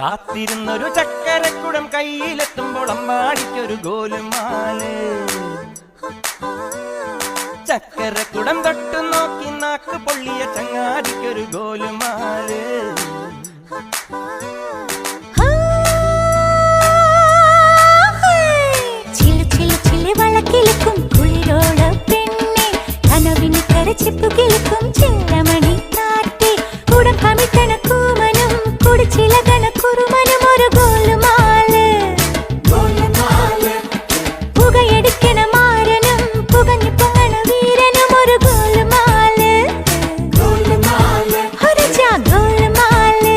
കാത്തിരുന്നൊരു ചക്കരക്കുടം കയ്യിലെത്തുമ്പോൾ അമ്മാടിക്കൊരു ഗോലുമാല്. ചക്കരക്കുടം തൊട്ടു നോക്കി നാക്ക് പൊള്ളിയ ചങ്ങാടിക്കൊരു ഗോലുമാല്. വളക്കിലുക്കും കുളിരോള പെണ്ണെ കനവിന് കരച്ചിപ്പു കിളുക്കും ചെല്ലമണി കാറ്റ് കുടം കമിട്ടണ കൂമനും കുടിച്ചിലകണ കുറുമനും ഒരു ഗോലുമാല്. പുകയെടുക്കണ മാരനും പുകഞ്ഞു പൊങ്ങണ വീരനും ഒരു ഗോലുമാല്. ഒരു ഗോലുമാല്.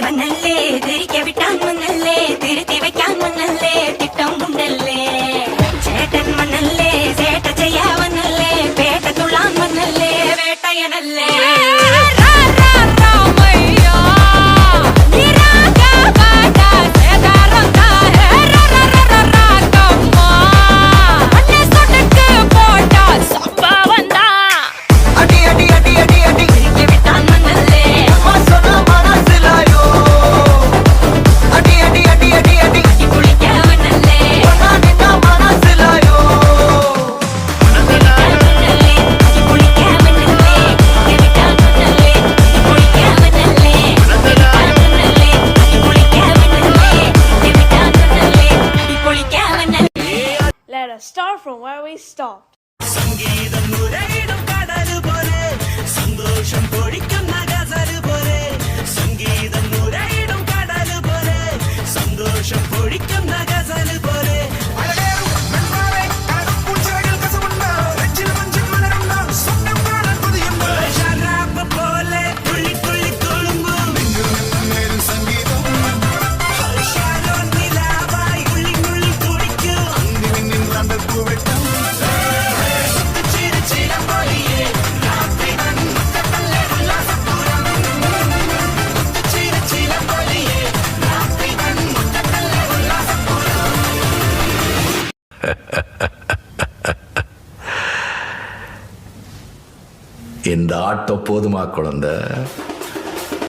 വന്നല്ലേ തിരികെ വിട്ടാൻ വന്നല്ലേ തിരുത്തി വെക്കാൻ വന്നല്ലേ തിട്ടം ഉണ്ടല്ലേ ചേട്ടൻ വന്നല്ലേ ചേട്ട ചെയ്യാ വന്നല്ലേ പേട്ട തുള്ളാൻ വന്നല്ലേ വേട്ടയനല്ലേ. Let us start from where we stopped. സംഗീതം നുരയിടും കടല് പോലെ സന്തോഷം പൊഴിക്കുന്ന ഗസല് പോലെ. സംഗീതം നുരയിടും കടല് പോലെ സന്തോഷം പൊഴിക്കുന്ന ഗസല് പോലെ. പോലെ തുള്ളി തുള്ളി തുളുമ്പും സംഗീതം നിലാവായി ഉള്ളി ഉള്ളി തുടിക്കും. இந்த ஆட்டோ போதுமா குழந்தை?